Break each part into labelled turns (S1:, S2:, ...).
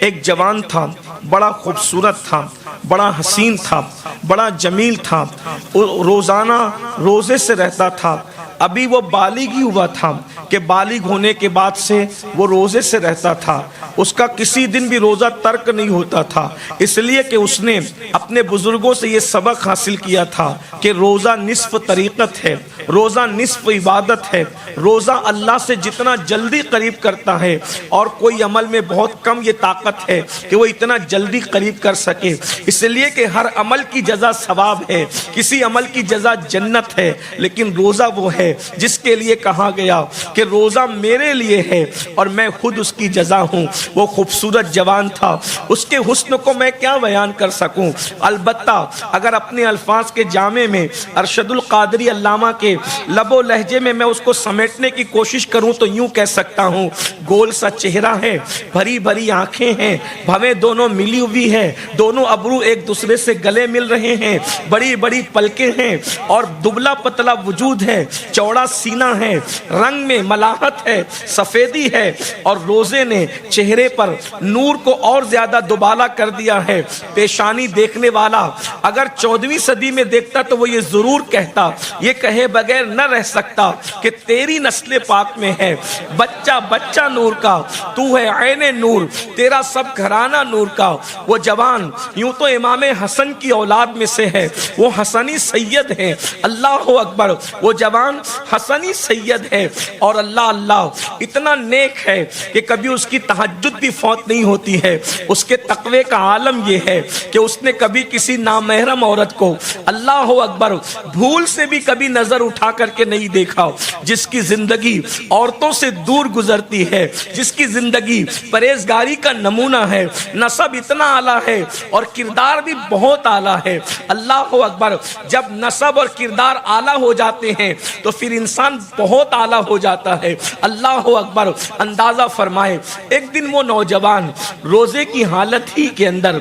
S1: ایک جوان تھا، بڑا خوبصورت تھا، بڑا حسین تھا، بڑا جمیل تھا، روزانہ روزے سے رہتا تھا۔ ابھی وہ بالغ ہی ہوا تھا کہ بالغ ہونے کے بعد سے وہ روزے سے رہتا تھا، اس کا کسی دن بھی روزہ ترک نہیں ہوتا تھا، اس لیے کہ اس نے اپنے بزرگوں سے یہ سبق حاصل کیا تھا کہ روزہ نصف طریقت ہے، روزہ نصف عبادت ہے، روزہ اللہ سے جتنا جلدی قریب کرتا ہے، اور کوئی عمل میں بہت کم یہ طاقت ہے کہ وہ اتنا جلدی قریب کر سکے، اس لیے کہ ہر عمل کی جزا ثواب ہے، کسی عمل کی جزا جنت ہے، لیکن روزہ وہ ہے جس کے لیے کہا گیا کہ روزہ میرے لیے ہے اور میں خود اس کی جزا ہوں۔ وہ خوبصورت جوان تھا، اس کے حسن کو میں کیا بیان کر سکوں، البتہ اگر اپنے الفاظ کے جامع میں ارشد القادری علامہ کے لب و لہجے میں اس کو سمیٹنے کی کوشش کروں تو یوں کہہ سکتا ہوں، گول سا چہرہ ہے، بھری بھری آنکھیں ہیں، بھویں دونوں ملی ہوئی ہے، دونوں ابرو ایک دوسرے سے گلے مل رہے ہیں، بڑی بڑی پلکیں ہیں اور دبلا پتلا وجود ہے، چوڑا سینہ ہے، رنگ میں ملاحت ہے، سفیدی ہے، اور روزے نے چہرے پر نور کو اور زیادہ دوبالا کر دیا ہے۔ پیشانی دیکھنے والا اگر 14ویں صدی میں دیکھتا تو وہ یہ ضرور کہتا، یہ کہے بغیر نہ رہ سکتا کہ تیری نسل پاک میں ہے بچہ بچہ نور کا، تو ہے عین نور، تیرا سب گھرانہ نور کا۔ وہ جوان یوں تو امام حسن کی اولاد میں سے ہے، وہ حسنی سید ہے، اللہ اکبر، وہ جوان حسنی سید ہے، اور اللہ اللہ اتنا نیک ہے کہ کبھی اس کی تہجد بھی فوت نہیں ہوتی ہے۔ اس کے تقوی کا عالم یہ ہے کہ اس نے کبھی کسی نامحرم عورت کو، اللہ اکبر، بھول سے بھی کبھی نظر اٹھا کر کے نہیں دیکھا۔ جس کی زندگی عورتوں سے دور گزرتی ہے، جس کی زندگی پرہیزگاری کا نمونہ ہے، نسب اتنا اعلیٰ ہے اور کردار بھی بہت اعلیٰ ہے۔ اللہ اکبر، جب نسب اور کردار اعلیٰ ہو جاتے ہیں تو پھر انسان بہت اعلیٰ ہو جاتا ہے۔ اللہ اکبر، اندازہ فرمائے، ایک دن وہ نوجوان روزے کی حالت ہی کے اندر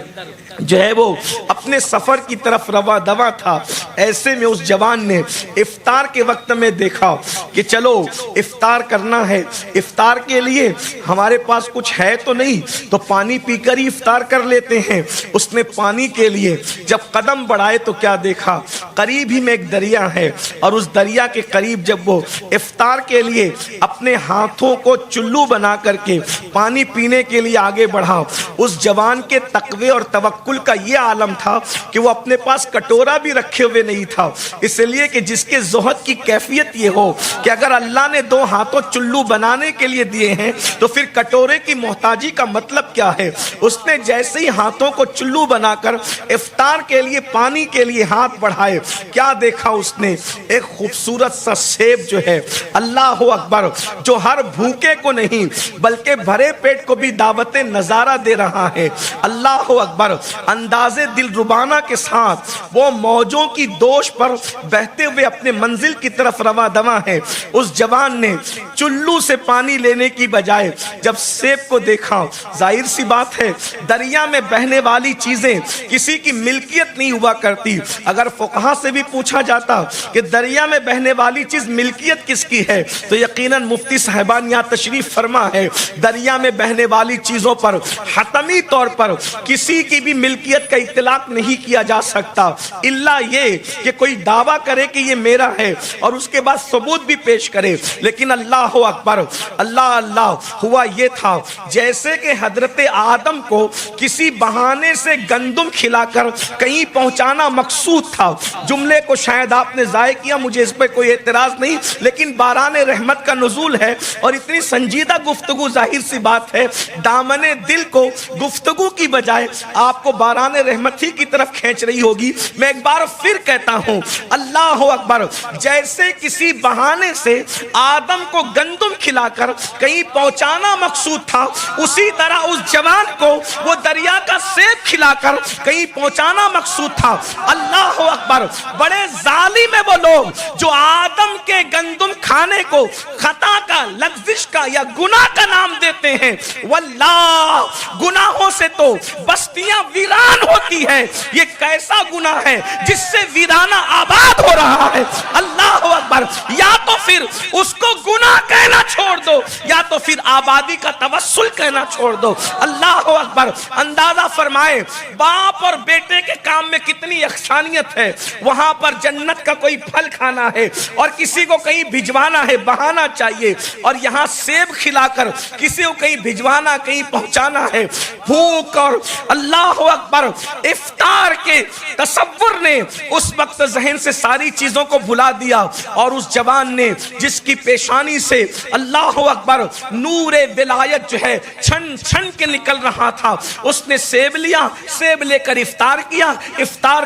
S1: جو ہے وہ اپنے سفر کی طرف رواں دواں تھا، ایسے میں اس جوان نے افطار کے وقت میں دیکھا کہ چلو افطار کرنا ہے، افطار کے لیے ہمارے پاس کچھ ہے تو نہیں، تو پانی پی کر ہی افطار کر لیتے ہیں۔ اس نے پانی کے لیے جب قدم بڑھائے تو کیا دیکھا، قریب ہی میں ایک دریا ہے، اور اس دریا کے قریب جب وہ افطار کے لیے اپنے ہاتھوں کو چلو بنا کر کے پانی پینے کے لیے آگے بڑھا، اس جوان کے تقوی اور توکل کا یہ عالم تھا کہ وہ اپنے پاس کٹورا بھی رکھے ہوئے نہیں تھا، اس لیے کہ جس کے زہد کی کیفیت یہ ہو کہ اگر اللہ نے دو ہاتھوں چلو بنانے کے لیے دیے ہیں تو پھر کٹورے کی محتاجی کا مطلب کیا ہے۔ اس نے جیسے ہی ہاتھوں کو چلو بنا کر افطار کے لیے پانی کے لیے ہاتھ بڑھائے، کیا دیکھا اس نے، ایک خوبصورت سا سیب جو ہے، اللہ اکبر، جو ہر بھوکے کو نہیں بلکہ بھرے پیٹ کو بھی دعوت نظارہ دے رہا ہے۔ اللہ اکبر، اندازے دل ربانہ کے ساتھ وہ موجوں کی دوش پر بہتے ہوئے اپنے منزل کی طرف رواں دواں ہے۔ اس جوان نے چلو سے پانی لینے کی بجائے جب سیب کو دیکھا، ظاہر سی بات ہے دریا میں بہنے والی چیزیں کسی کی ملکیت نہیں ہوا کرتی۔ اگر فقہا سے بھی پوچھا جاتا کہ دریا میں بہنے والی چیز ملکیت کس کی ہے تو یقیناً مفتی صاحبان یہاں تشریف فرما ہے، دریا میں بہنے والی چیزوں پر حتمی طور پر کسی کی بھی ملکیت کا اطلاق نہیں کیا جا سکتا، الا یہ کہ کوئی دعویٰ کرے کہ یہ میرا ہے اور اس کے بعد ثبوت بھی پیش کرے۔ لیکن اللہ اکبر، اللہ اللہ، ہوا یہ تھا جیسے کہ حضرت آدم کو کسی بہانے سے گندم کھلا کر کہیں پہنچانا مقصود تھا۔ جملے کو شاید آپ نے ضائع کیا، مجھے اس پہ کوئی اعتراض نہیں، لیکن باران رحمت کا نزول ہے اور اتنی سنجیدہ گفتگو، ظاہر سی بات ہے دامن دل کو گفتگو کی بجائے آپ کو باران رحمت ہی کی طرف کھینچ رہی ہوگی۔ میں ایک بار پھر کہتا ہوں، اللہ اکبر، جیسے کسی بہانے سے آدم کو گندم کھلا کر کہیں پہنچانا مقصود تھا، اسی طرح اس جوان کو وہ دریا کا سیب کھلا کر کہیں پہنچانا مقصود تھا۔ اللہ اکبر، بڑے ظالم ہیں وہ لوگ جو آدم کے گندم کھانے کو خطا کا، لغزش کا یا گناہ کا نام دیتے ہیں۔ واللہ گناہوں سے تو بستیاں ویران ہوتی ہیں، یہ کیسا گناہ ہے جس سے ویرانہ آباد ہو رہا ہے۔ اللہ اکبر، یا تو پھر اس کو گناہ کہنا چھوڑ دو یا تو پھر آبادی کا توسل کہنا چھوڑ دو۔ اللہ اکبر، اندازہ فرمائے باپ اور بیٹے کے کام میں کتنی یکسانیت ہے۔ وہاں پر جنت کا کوئی پھل کھانا ہے اور کسی کو کہیں بھجوانا ہے، بہانا چاہیے، اور یہاں سیب کھلا کر کسی کو کہیں بھجوانا، کہیں پہنچانا ہے۔ بھوک اور اللہ اکبر افطار کے تصور نے اس وقت ذہن سے ساری چیزوں کو بھلا دیا، اور اس جوان نے جس کی پیشانی سے اللہ اکبر نور ولایت جو ہے چھن چھن کے نکل رہا تھا، اس نے سیب لیا، سیب لے کر افطار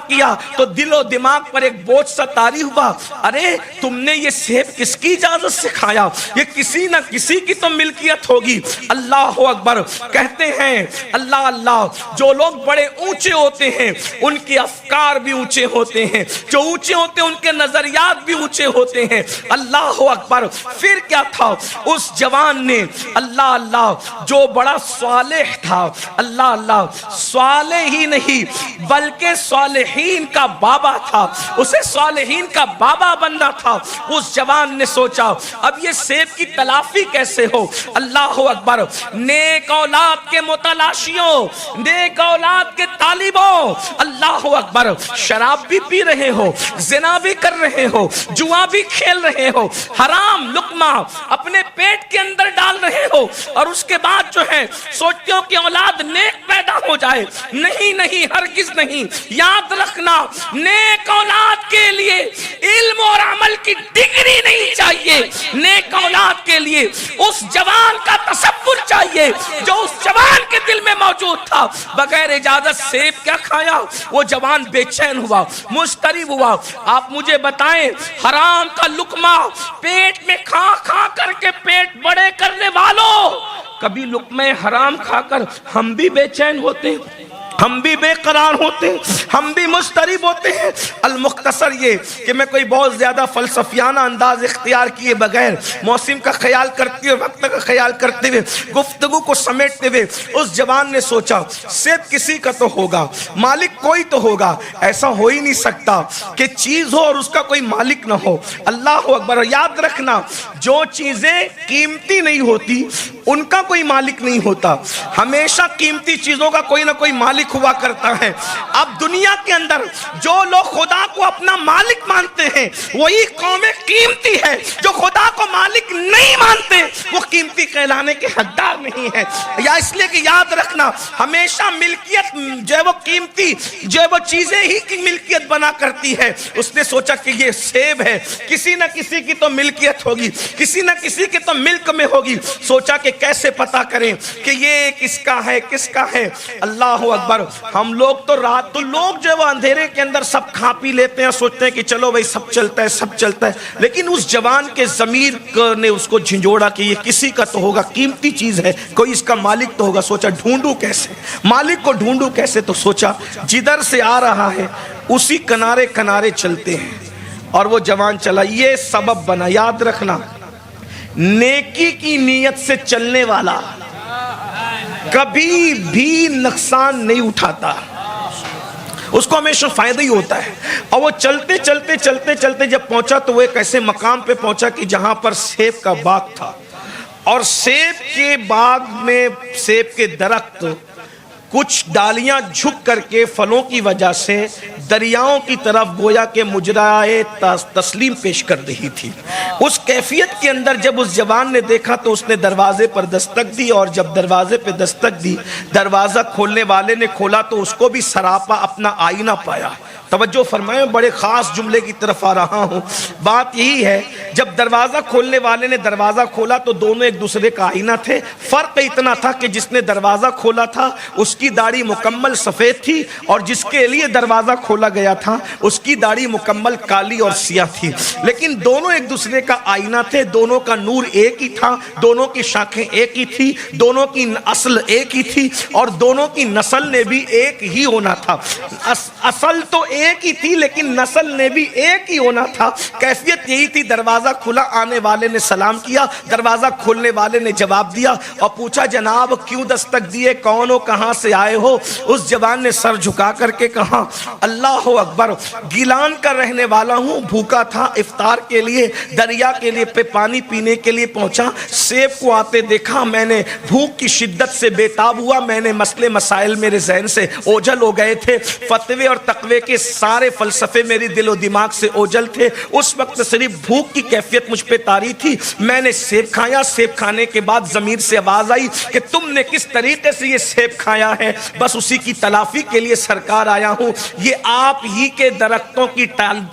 S1: کیا تو دل و دماغ پر ایک بوجھ سا طاری ہوا، ارے تم نے یہ سیب کس کی اجازت سے کھایا؟ یہ کسی نہ کسی کی تو ملکیت ہوگی۔ اللہ اکبر، کہتے ہیں اللہ اللہ، جو لوگ بڑے اونچے ہوتے ہیں ان کے افکار بھی اونچے ہوتے ہیں، جو اونچے ہوتے ہیں ان کے نظریات بھی اونچے ہوتے ہیں۔ اللہ اکبر، پھر کیا تھا؟ اس جوان نے اللہ اللہ، جو بڑا صالح تھا، اللہ اللہ، صالح ہی نہیں بلکہ صالحین کا بابا تھا، اسے صالحین کا بابا بننا تھا۔ اس جوان نے سوچا اب یہ سیب کی تلافی کیسے ہو؟ اللہ اکبر، نیک اولاد کے متلاشیوں، نیک اولاد کے طالبوں، اللہ اکبر، شراب بھی پی رہے ہو، زنا بھی کر رہے ہو، جوا بھی کھیل رہے ہو، حرام لقمہ اپنے پیٹ کے اندر ڈال رہے ہو، اور اس کے بعد جو ہے سوچتے ہو کہ اولاد نیک پیدا ہو جائے۔ نہیں نہیں، ہرگز نہیں۔ یاد رکھنا، نیک اولاد کے لیے علم اور عمل کی ڈگری نہیں چاہیے، نیک اولاد کے لیے اس جوان کا تصور چاہیے جو اس جوان کے دل میں موجود تھا۔ بغیر اجازت سیب کیا کھایا؟ وہ جوان بے چین ہوا، مضطرب ہوا۔ آپ مجھے بتائیں، حرام کا لقمہ پیٹ میں کھا کھا کر کے پیٹ بڑے کرنے والوں، کبھی لقمہ حرام کھا کر ہم بھی بے چین ہوتے ہیں، ہم بھی بے قرار ہوتے ہیں، ہم بھی مضطرب ہوتے ہیں۔ المختصر یہ کہ میں کوئی بہت زیادہ فلسفیانہ انداز اختیار کیے بغیر، موسم کا خیال کرتے ہوئے، وقت کا خیال کرتے ہوئے، گفتگو کو سمیٹتے ہوئے، اس جوان نے سوچا سیب کسی کا تو ہوگا، مالک کوئی تو ہوگا، ایسا ہو ہی نہیں سکتا کہ چیز ہو اور اس کا کوئی مالک نہ ہو۔ اللہ اکبر، یاد رکھنا، جو چیزیں قیمتی نہیں ہوتی ان کا کوئی مالک نہیں ہوتا، ہمیشہ قیمتی چیزوں کا کوئی نہ کوئی مالک ہوا کرتا ہے۔ اب دنیا کے اندر جو لوگ خدا کو اپنا مالک مانتے ہیں وہی قوم قیمتی ہے، جو خدا کو مالک نہیں مانتے وہ قیمتی کہلانے کے حقدار نہیں ہے۔ یا اس لیے کہ یاد رکھنا، ہمیشہ ملکیت جو ہے وہ قیمتی، جو ہے وہ چیزیں ہی کی ملکیت بنا کرتی ہے۔ اس نے سوچا کہ یہ سیب ہے، کسی نہ کسی کی تو ملکیت ہوگی، کسی نہ کسی کے تو ملک میں ہوگی۔ سوچا کہ کیسے پتا کریں کہ یہ کس کا ہے، کس کا ہے۔ اللہ اکبر، ہم لوگ تو رات تو لوگ جو ہے وہ اندھیرے کے اندر سب کھا پی لیتے ہیں، سوچتے ہیں کہ چلو بھائی سب چلتا ہے، سب چلتا ہے، لیکن اس جوان کے ضمیر نے اس کو جھنجھوڑا کہ یہ کسی کا تو ہوگا، قیمتی چیز ہے، کوئی اس کا مالک تو ہوگا۔ سوچا ڈھونڈوں کیسے، مالک کو ڈھونڈوں کیسے؟ تو سوچا جدھر سے آ رہا ہے اسی کنارے کنارے چلتے ہیں، اور وہ جوان چلا۔ یہ سبب بنا، یاد رکھنا، نیکی کی نیت سے چلنے والا کبھی بھی نقصان نہیں اٹھاتا، اس کو ہمیشہ فائدہ ہی ہوتا ہے۔ اور وہ چلتے چلتے چلتے چلتے جب پہنچا تو وہ ایک ایسے مقام پہ پہنچا کہ جہاں پر سیب کا باغ تھا، اور سیب کے باغ میں سیب کے درخت کچھ ڈالیاں جھک کر کے پھلوں کی وجہ سے دریاؤں کی طرف گویا کہ مجرائے تسلیم پیش کر رہی تھی۔ اس کیفیت کے اندر جب اس جوان نے دیکھا تو اس نے دروازے پر دستک دی، اور جب دروازے پہ دستک دی، دروازہ کھولنے والے نے کھولا تو اس کو بھی سراپا اپنا آئینہ پایا۔ توجہ فرمائیں، بڑے خاص جملے کی طرف آ رہا ہوں۔ بات یہی ہے، جب دروازہ کھولنے والے نے دروازہ کھولا تو دونوں ایک دوسرے کا آئینہ تھے۔ فرق اتنا تھا کہ جس نے دروازہ کھولا تھا اس کی داڑھی مکمل سفید تھی، اور جس کے لیے دروازہ کھولا گیا تھا اس کی داڑھی مکمل کالی اور سیاہ تھی، لیکن دونوں ایک دوسرے کا آئینہ تھے، دونوں کا نور ایک ہی تھا، دونوں کی شاخیں ایک ہی تھی، دونوں کی اصل ایک ہی تھی، اور دونوں کی نسل نے بھی ایک ہی ہونا تھا۔ اصل تو ایک ہی تھی لیکن نسل نے بھی ایک ہی ہونا تھا. کیفیت یہی تھی. دروازہ کھلا, آنے والے نے سلام کیا, دروازہ کھولنے والے نے جواب دیا اور پوچھا جناب کیوں دستک دیے, کون ہو, کہاں سے آئے ہو؟ اس جوان نے سر جھکا کر کے کہا اللہ اکبر, گیلان کا رہنے والا ہوں, بھوکا تھا, افطار کے لیے دریا کے لیے پانی پینے کے لیے پہنچا, سیب کو آتے دیکھا, میں نے بھوک کی شدت سے بےتاب ہوا, میں نے مسئلے مسائل میرے ذہن سے اوجھل ہو گئے تھے, فتوے اور تقوی کے سارے فلسفے میری دل و دماغ سے اوجھل تھے. اس وقت صرف بھوک کی کیفیت مجھ پہ طاری تھی. میں نے سیب کھایا, سیب کھانے کے بعد ضمیر سے آواز آئی کہ تم نے کس طریقے سے یہ سیب کھایا ہے, بس اسی کی تلافی کے لیے سرکار آیا ہوں. یہ آپ ہی کے درختوں کی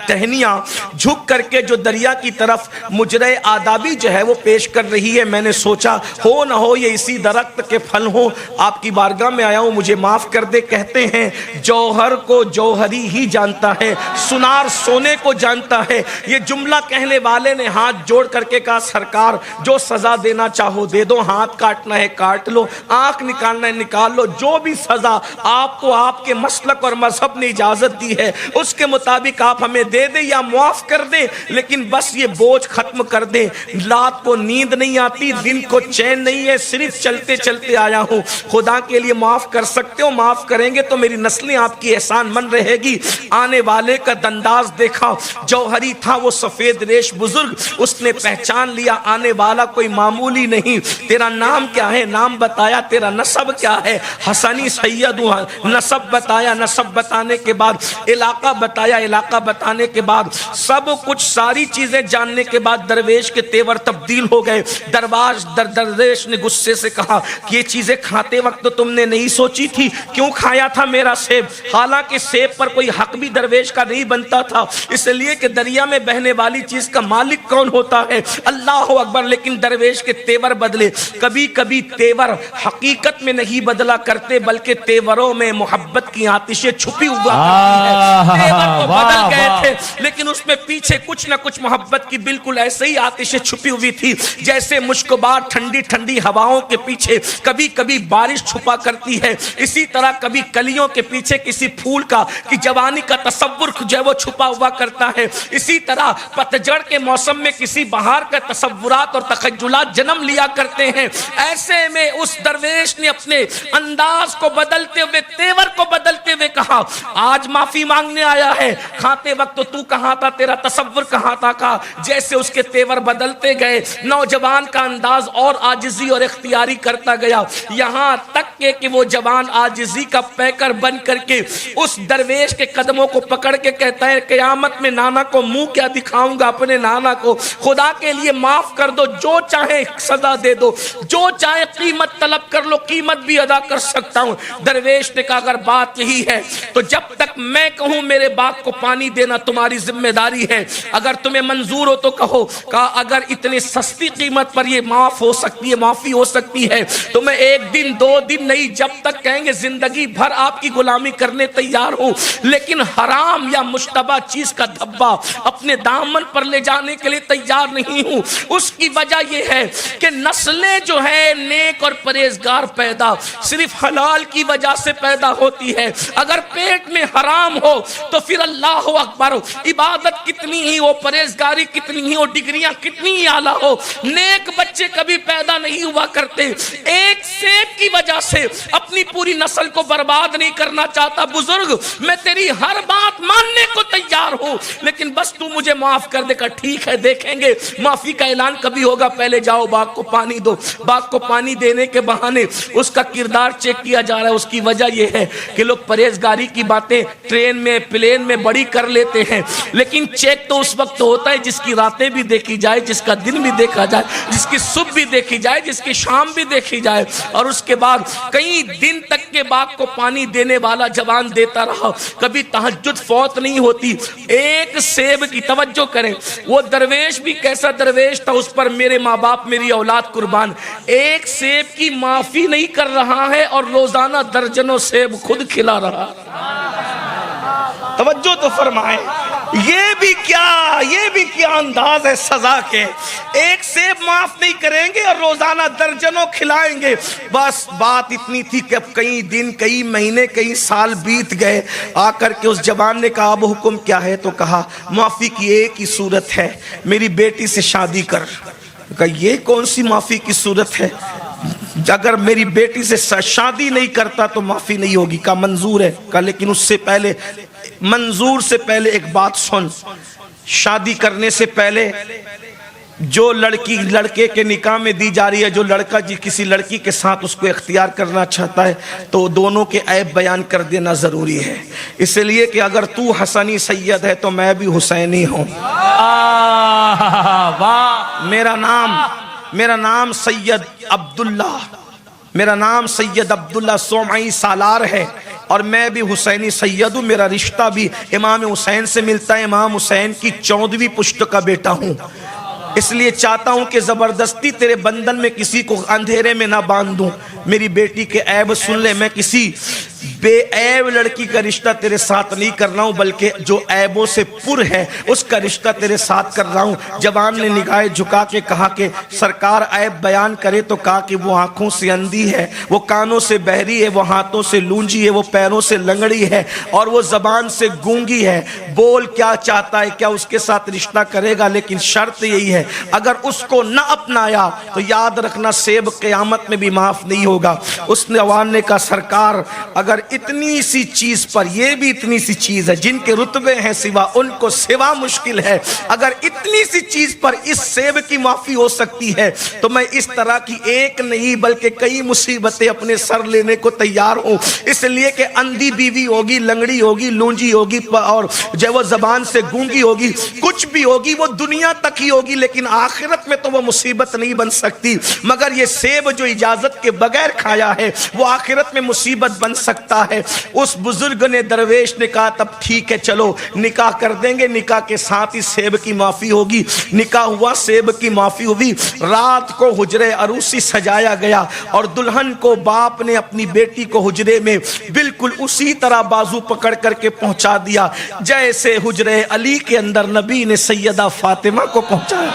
S1: ٹہنیاں جھک کر کے جو دریا کی طرف مجرے آدابی جو ہے وہ پیش کر رہی ہے. میں نے سوچا ہو نہ ہو یہ اسی درخت کے پھل ہوں. آپ کی بارگاہ میں آیا ہوں, مجھے معاف کر دے. کہتے ہیں جوہر کو جوہری ہی جانتا ہے, سنار سونے کو جانتا ہے. یہ جملہ کہنے والے نے ہاتھ جوڑ کر کے کہا سرکار جو سزا دینا چاہو دے دو, ہاتھ کاٹنا ہے کاٹ لو, آنکھ نکالنا ہے نکال لو, جو بھی سزا آپ کو آپ کے مسلک اور مذہب نے اجازت دی ہے اس کے مطابق آپ ہمیں دے دیں یا معاف کر دیں, لیکن بس یہ بوجھ ختم کر دیں. رات کو نیند نہیں آتی, دن کو چین نہیں ہے, صرف چلتے چلتے آیا ہوں. خدا کے لیے معاف کر سکتے ہو, معاف کریں گے تو میری نسلیں آپ کی احسان من رہے گی. آنے والے کا انداز دیکھا, جوہری تھا وہ سفید ریش بزرگ, اس نے پہچان لیا آنے والا کوئی معمولی نہیں. تیرا نام کیا ہے؟ نام بتایا. تیرا نسب کیا ہے؟ حسنی سید ہوں. نسب بتایا, نسب بتانے کے بعد علاقہ بتایا, علاقہ بتانے کے بعد سب کچھ ساری چیزیں جاننے کے بعد درویش کے تیور تبدیل ہو گئے. درویش نے غصے سے کہا کہ یہ چیزیں کھاتے وقت تو تم نے نہیں سوچی تھی, کیوں کھایا تھا میرا سیب؟ حالانکہ سیب پر کوئی حق بھی درویش کا نہیں بنتا تھا, اس لیے کہ دریا میں بہنے والی چیز کا مالک کون ہوتا ہے؟ اللہ اکبر. لیکن درویش کے تیور بدلے. کبھی کبھی تیور حقیقت میں نہیں بدلا کرتے بلکہ تیوروں میں محبت کی آتشیں چھپی ہوا کرتی ہے. تیور تو بدل گئے تھے لیکن اس میں پیچھے کچھ نہ کچھ محبت کی بالکل ایسے ہی آتشیں چھپی ہوئی تھی جیسے مشکبار ٹھنڈی ٹھنڈی ہواؤں کے پیچھے کبھی کبھی بارش چھپا کرتی ہے, اسی طرح کبھی کلیوں کے پیچھے کسی پھول کا کی جوانی کا تصور جو ہے وہ چھپا ہوا کرتا ہے, اسی طرح پتجھڑ کے موسم میں کسی بہار کا تصورات اور تخیلات جنم لیا کرتے ہیں. ایسے میں اس درویش نے اپنے انداز کو بدلتے ہوئے, تیور کو بدلتے ہوئے کہا آج معافی مانگنے آیا ہے, کھاتے وقت تو کہاں تھا, تیرا تصور کہاں تھا؟ کہا جیسے اس کے تیور بدلتے گئے نوجوان کا انداز اور عاجزی اور اختیاری کرتا گیا, یہاں تک کہ وہ جوان عاجزی کا پیکر بن کر کے اس درویش کے قدموں کو پکڑ کے کہتا ہے قیامت میں نانا کو منہ کیا دکھاؤں گا اپنے نانا کو, خدا کے لیے معاف کر دو, جو چاہے سزا دے دو, جو چاہے قیمت طلب کر لو, قیمت بھی ادا کر سکتا ہوں. درویش نے کہا اگر بات یہی ہے تو جب تک میں کہوں میرے باغ کو پانی دینا تمہاری ذمہ داری ہے, اگر تمہیں منظور ہو تو کہو. کہا اگر اتنی سستی قیمت پر یہ معاف ہو سکتی ہے, معافی ہو سکتی ہے تو میں ایک دن دو دن نہیں, جب تک کہیں گے زندگی بھر آپ کی غلامی کرنے تیار ہوں, لیکن حرام یا مشتبہ چیز کا دھبا اپنے دامن پر لے جانے کے لیے تیار نہیں ہوں. اس کی وجہ یہ ہے کہ نسلیں جو ہے نیک اور پرہیزگار پیدا صرف حلال کی وجہ سے پیدا ہوتی ہے. اگر پیٹ میں حرام ہو تو پھر اللہ اکبر, عبادت کتنی ہی ہو, پرہیزگاری کتنی ہی ہو, ڈگریاں کتنی ہی اعلیٰ ہو, نیک بچے کبھی پیدا نہیں ہوا کرتے. ایک سیب کی وجہ سے اپنی پوری نسل کو برباد نہیں کرنا چاہتا. بزرگ میں تیری ہر بات ماننے کو تیار ہوں لیکن بس تو مجھے معاف کر دے. کر ٹھیک ہے دیکھیں گے معافی کا اعلان کبھی ہوگا, پہلے جاؤ باغ کو پانی دو. باغ کو پانی دینے کے بہانے اس کا کردار چیک کیا جا رہا ہے. اس کی وجہ یہ ہے کہ لوگ پرہیزگاری کی باتیں ٹرین میں پلین میں بڑی کر لیتے ہیں, لیکن چیک تو اس وقت ہوتا ہے جس کی راتیں بھی دیکھی جائے, جس کا دن بھی دیکھا جائے, جس کی صبح بھی دیکھی جائے, جس کی شام بھی دیکھی جائے. اور اس کے بعد کئی دن تک کے باغ کو پانی دینے والا جوان دیتا رہا, کبھی تہجد فوت نہیں ہوتی. ایک سیب کی توجہ کریں, وہ درویش بھی کیسا درویش تھا, اس پر میرے ماں باپ میری اولاد قربان. ایک سیب کی معافی نہیں کر رہا ہے اور روزانہ درجنوں سیب خود کھلا رہا. توجہ تو فرمائیں. یہ بھی کیا انداز ہے سزا کے. ایک سیب معاف نہیں کریں گے اور روزانہ درجنوں کھلائیں گے. بس بات اتنی تھی کہ اب کئی دن کئی مہینے کئی سال بیت گئے. آ کر کے اس جوان نے کہا اب حکم کیا ہے؟ تو کہا معافی کی ایک ہی صورت ہے, میری بیٹی سے شادی کر. کہا یہ کون سی معافی کی صورت ہے؟ اگر میری بیٹی سے شادی نہیں کرتا تو معافی نہیں ہوگی. کہا منظور ہے. کہا لیکن اس سے پہلے, منظور سے پہلے ایک بات سن. شادی کرنے سے پہلے جو لڑکی لڑکے کے نکاح میں دی جا رہی ہے, جو لڑکا کسی لڑکی کے ساتھ اس کو اختیار کرنا چاہتا ہے تو دونوں کے عیب بیان کر دینا ضروری ہے. اس لیے کہ اگر تو حسنی سید ہے تو میں بھی حسینی ہوں. میرا نام سید عبداللہ, میرا نام سید عبداللہ سومعی سالار ہے اور میں بھی حسینی سید ہوں. میرا رشتہ بھی امام حسین سے ملتا ہے. امام حسین کی 14ویں پشت کا بیٹا ہوں. اس لیے چاہتا ہوں کہ زبردستی تیرے بندن میں کسی کو اندھیرے میں نہ باندھ دوں. میری بیٹی کے عیب سن لے. میں کسی بے عیب لڑکی کا رشتہ تیرے ساتھ نہیں کر رہا ہوں, بلکہ جو عیبوں سے پر ہے اس کا رشتہ تیرے ساتھ کر رہا ہوں. جوان نے نگاہیں جھکا کے کہا کہ سرکار عیب بیان کرے تو کہا کہ وہ آنکھوں سے اندھی ہے, وہ کانوں سے بہری ہے, وہ ہاتھوں سے لونجی ہے, وہ پیروں سے لنگڑی ہے اور وہ زبان سے گونگی ہے. بول کیا چاہتا ہے, کیا اس کے ساتھ رشتہ کرے گا؟ لیکن شرط یہی ہے اگر اس کو نہ اپنایا تو یاد رکھنا سیب قیامت میں بھی معاف نہیں ہوگا. اس جوان نے کہا سرکار اگر اتنی سی چیز پر, یہ بھی اتنی سی چیز ہے جن کے رتبے ہیں سوا, ان کو سوا مشکل ہے, اگر اتنی سی چیز پر اس سیب کی معافی ہو سکتی ہے تو میں اس طرح کی ایک نہیں بلکہ کئی مصیبتیں اپنے سر لینے کو تیار ہوں. اس لیے کہ اندھی بیوی ہوگی, لنگڑی ہوگی, لونجی ہوگی اور جو وہ زبان سے گونگی ہوگی, کچھ بھی ہوگی وہ دنیا تک ہی ہوگی, لیکن آخرت میں تو وہ مصیبت نہیں بن سکتی. مگر یہ سیب جو اجازت کے بغیر کھایا ہے وہ آخرت میں مصیبت بن سکتا ہے. اس بزرگ نے درویش نے کہا تب ٹھیک ہے چلو نکاح کر دیں گے, نکاح کے ساتھ ہی سیب کی معافی ہوگی. نکاح ہوا, سیب کی معافی ہوئی. رات کو حجرے عروسی سجایا گیا اور دلہن کو باپ نے اپنی بیٹی کو حجرے میں بالکل اسی طرح بازو پکڑ کر کے پہنچا دیا جیسے حجرے علی کے اندر نبی نے سیدہ فاطمہ کو پہنچایا.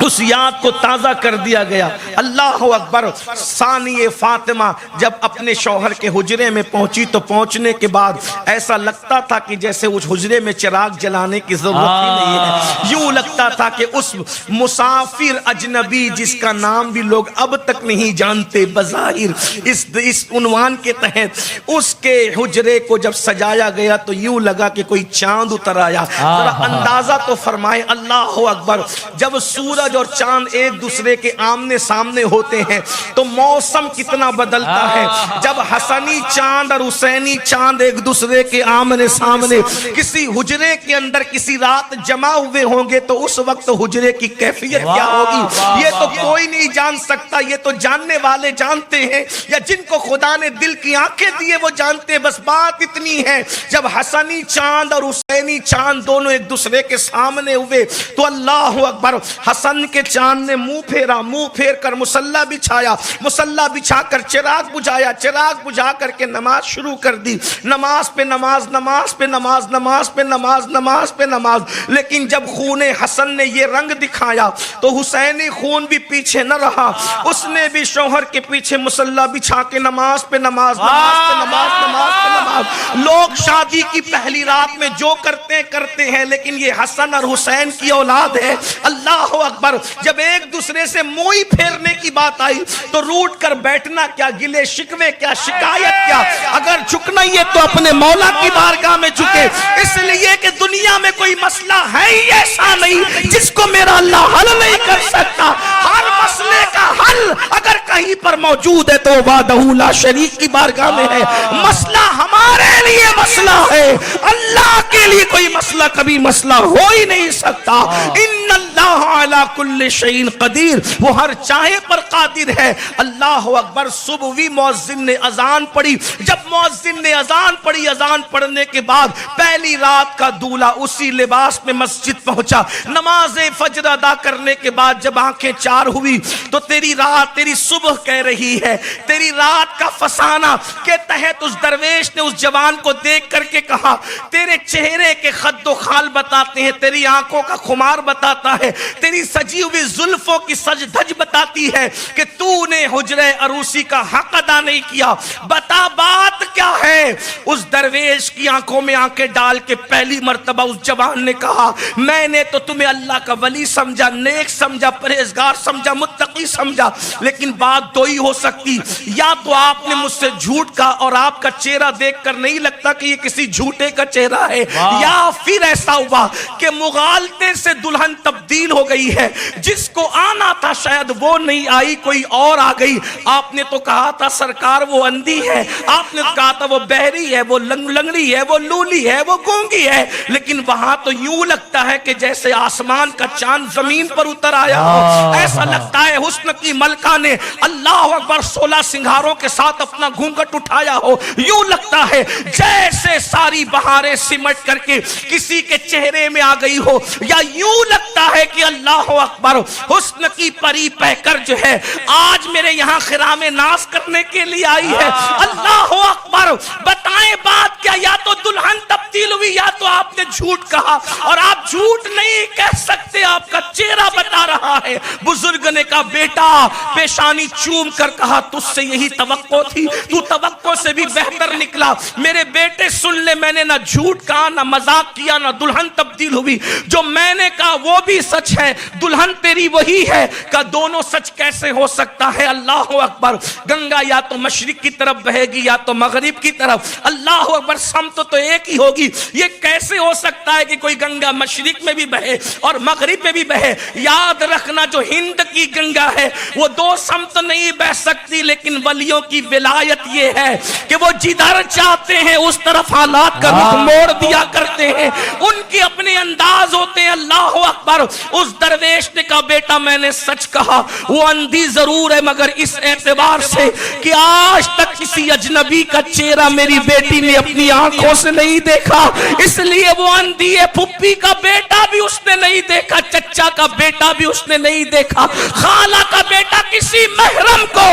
S1: اس یاد کو تازہ کر دیا گیا. اللہ اکبر. ثانی فاطمہ جب اپنے شوہر کے حجرے میں پہنچی تو پہنچنے کے بعد ایسا لگتا تھا کہ جیسے اس حجرے میں چراغ جلانے کی ضرورت ہی نہیں ہے. یوں لگتا تھا کہ اس مسافر اجنبی جس کا نام بھی لوگ اب تک نہیں جانتے بظاہر اس عنوان کے تحت اس کے حجرے کو جب سجایا گیا تو یوں لگا کہ کوئی چاند اتر آیا. ذرا اندازہ تو فرمائے. اللہ اکبر. جب سورج اور چاند ایک دوسرے کے آمنے سامنے ہوتے ہیں تو موسم کتنا بدلتا ہے. جب حسنی چاند اور حسینی چاند ایک دوسرے کے آمنے سامنے کسی حجرے کے اندر کسی رات جمع ہوئے ہوں گے تو اس وقت حجرے کی کیفیت کیا ہوگی یہ تو کوئی نہیں جان سکتا. یہ تو جاننے والے جانتے ہیں یا جن کو خدا نے دل کی آنکھیں دیے وہ جانتے ہیں. بس بات اتنی ہے جب حسنی چاند اور حسینی چاند دونوں ایک دوسرے کے سامنے ہوئے تو اللہ اکبر. حسن کے چاند نے منہ پھیرا, منہ پھیر کر مصلی بچھایا, مصلی بچھا کر چراغ بجھایا, چراغ بجھا کر کے نماز شروع کر دی. نماز پہ نماز, نماز پہ نماز, نماز پہ نماز, نماز پہ نماز. لیکن جب خون حسن نے یہ رنگ دکھایا تو حسینی خون بھی پیچھے نہ رہا. اس نے بھی شوہر کے پیچھے مصلی بچھا کے نماز پہ نماز, نماز پہ نماز, نماز پہ نماز. لوگ شادی کی پہلی رات میں جو کرتے ہیں لیکن یہ حسن اور حسین کی اولاد ہے. اللہ اکبر. جب ایک دوسرے سے موئی پھیرنے کی بات آئی تو روٹ کر بیٹھنا کیا, گلے شکوے کیا, شکایت کیا. اگر جھکنا ہی ہے تو اپنے مولا کی بارگاہ میں جھکے. اس لیے کہ دنیا میں کوئی مسئلہ ہے ہی ایسا نہیں جس کو میرا اللہ حل نہیں کر سکتا. ہر مسئلے کا حل اگر کہیں پر موجود ہے تو وحدہ لا شریک کی بارگاہ میں ہے. مسئلہ ہمارے لیے مسئلہ ہے, اللہ کے لیے کوئی مسئلہ کبھی مسئلہ ہو ہی نہیں سکتا. ان واللہ علی کل شیء قدیر، وہ ہر چاہے پر قادر ہے۔ اللہ اکبر۔ صبح بھی مؤذن نے اذان پڑھی، جب مؤذن نے اذان پڑھی، اذان پڑھنے کے بعد پہلی رات کا دولہا اسی لباس میں مسجد پہنچا، نماز فجر ادا کرنے کے بعد جب آنکھیں چار ہوئی تو تیری رات، تیری صبح کہہ رہی ہے، تیری رات کا فسانہ کے تحت اس درویش نے اس جوان کو دیکھ کر کے کہا، تیرے چہرے کے خد و خال بتاتے ہیں، تیری آنکھوں کا خمار بتاتا ہے، تیری سجی ہوئی زلفوں کی سج دھج بتاتی ہے کہ تو نے حجرہ عروسی کا حق ادا نہیں کیا، بتا بات کیا ہے؟ اس درویش کی آنکھوں میں آنکھیں ڈال کے پہلی مرتبہ اس جوان نے کہا، میں نے تو تمہیں اللہ کا ولی سمجھا، نیک سمجھا، پرہیزگار سمجھا، متقی سمجھا، لیکن بات دو ہی ہو سکتی، یا تو آپ نے مجھ سے جھوٹ کہا اور آپ کا چہرہ دیکھ کر نہیں لگتا کہ یہ کسی جھوٹے کا چہرہ ہے، یا پھر ایسا ہوا کہ مغالطے سے دلہن تبدیل ہو گئی ہے، جس کو آنا تھا شاید وہ نہیں آئی، کوئی اور آ گئی۔ آپ نے تو کہا تھا سرکار وہ اندھی ہے، آپ نے کہا تھا وہ بہری ہے، وہ لنگڑی ہے، وہ لولی ہے، وہ گونگی ہے، لیکن وہاں تو یوں لگتا ہے کہ جیسے آسمان کا چاند زمین پر اتر آیا ہو، ایسا لگتا ہے حسن کی ملکہ نے اللہ اکبر 16 سنگھاروں کے ساتھ اپنا گھونگھٹ اٹھایا ہو، یوں لگتا ہے جیسے ساری بہاریں سمٹ کر کے کسی کے چہرے میں آ گئی ہو، یا یوں لگتا ہے کہ اللہ اکبر حسن کی پری پہ کر جو ہے آج میرے یہاں خرام ناز کرنے کے لیے آئی ہے۔ اللہ اکبر۔ بتائیں بات کیا؟ یا تو دلہن تبدیل ہوئی یا تو آپ نے جھوٹ کہا، اور آپ جھوٹ نہیں کہہ سکتے، آپ کا چہرہ بتا رہا ہے۔ بزرگ نے کہا بیٹا، پیشانی چوم کر کہا تجھ سے یہی توقع تھی، تو توقع سے بھی بہتر نکلا۔ میرے بیٹے سن لے، میں نے نہ جھوٹ کہا، نہ مذاق کیا، نہ دلہن تبدیل ہوئی، جو میں نے کہا وہ بھی سچ ہے، دلہن تیری وہی ہے۔ کہ دونوں سچ کیسے ہو سکتا ہے؟ اللہ اکبر۔ گنگا یا تو مشرق کی طرف بہے گی یا تو مغرب کی طرف، اللہ اکبر، سمت تو ایک ہی ہوگی۔ یہ کیسے ہو سکتا ہے کہ کوئی گنگا مشرق میں بھی بہے اور مغرب میں بھی بہے؟ یاد رکھنا جو ہند کی گنگا ہے وہ دو سمت نہیں بہ سکتی، لیکن ولیوں کی ولایت یہ ہے کہ وہ جدھر چاہتے ہیں اس طرف حالات کا رخ موڑ دیا کرتے ہیں، ان کے اپنے انداز ہوتے ہیں۔ اللہ اکبر۔ اس درویش نے کہا بیٹا میں نے سچ کہا، وہ اندھی ضرور ہے مگر اس اعتبار سے کہ آج تک کسی اجنبی کا چہرہ میری بیٹی نے اپنی آنکھوں سے نہیں دیکھا، اس لیے وہ اندھی ہے۔ پھپھی کا بیٹا بھی اس نے نہیں دیکھا، چچا کا بیٹا بھی اس نے نہیں دیکھا، خالہ کا بیٹا کسی محرم کو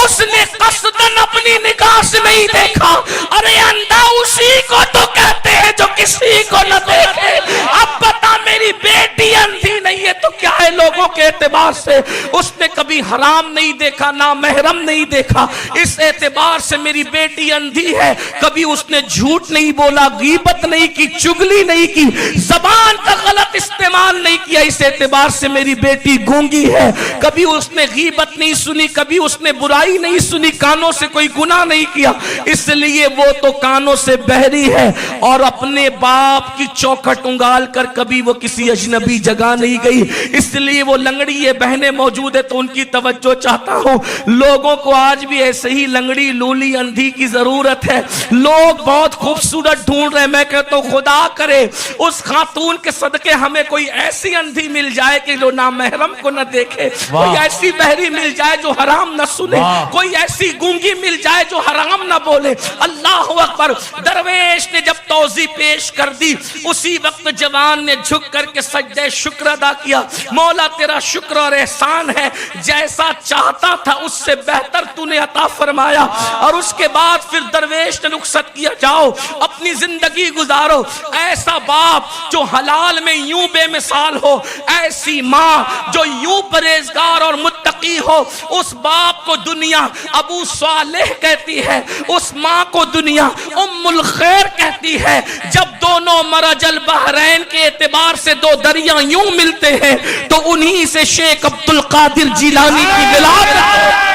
S1: اس نے قصداً اپنی نگاہ سے نہیں دیکھا۔ ارے اندھا اسی کو تو کہتے ہیں جو کسی کو نہ دیکھے۔ اب بتا میری بیٹی اندھی نہیں ہے تو کیا ہے لوگوں کے اعتبار سے؟ اس نے کبھی حرام نہیں دیکھا، نہ محرم نہیں دیکھا، اس اعتبار سے میری بیٹی اندھی ہے۔ کبھی اس نے جھوٹ نہیں بولا، غیبت نہیں کی، چگلی نہیں کی، زبان کا غلط استعمال نہیں کیا، اس اعتبار سے میری بیٹی گونگی ہے۔ کبھی اس نے غیبت نہیں سنی، کبھی اس نے برائی نہیں سنی، کانوں سے کوئی گناہ نہیں کیا، اس لیے وہ تو کانوں سے بہری ہے۔ اور اپنے باپ کی چوکھٹ انگال کر کبھی وہ کسی اجنبی جگہ نہیں گئی، اس لیے وہ لنگڑی یہ بہنیں موجود ہے تو ان کی توجہ چاہتا ہوں۔ لوگوں کو آج بھی ایسے ہی لنگڑی لولی اندھی کی ضرورت ہے، لوگ بہت خوبصورت ڈھونڈ رہے ہیں۔ میں کہتا ہوں خدا کرے اس خاتون کے صدقے ہمیں کوئی ایسی اندھی مل جائے کہ جو نامحرم کو نہ دیکھے، کوئی ایسی بہری مل جائے جو حرام نہ سنے، کوئی ایسی گونگی مل جائے جو حرام نہ بولے۔ اللہ اکبر۔ درویش نے جب توضیح پیش کر دی اسی وقت جوان نے جھک کر کے سجدہ شکر ادا کیا، مولا تیرا شکر اور احسان ہے، جیسا چاہتا تھا اس سے بہتر تو نے عطا فرمایا۔ اور اس کے بعد پھر درویش نے رخصت کیا، جاؤ اپنی زندگی گزارو۔ ایسا باپ جو حلال میں یوں بے مثال ہو، ایسی ماں جو یوں پرہیزگار اور متقی ہو، اس باپ کو دنیا ابو صالح کہتی ہے، اس ماں کو دنیا ام الخیر کہتی ہے۔ جب دونوں مرج البحرین کے اعتبار سے دو دریا یوں ملتے ہیں تو انہی سے شیخ عبد القادر جیلانی کی ولادت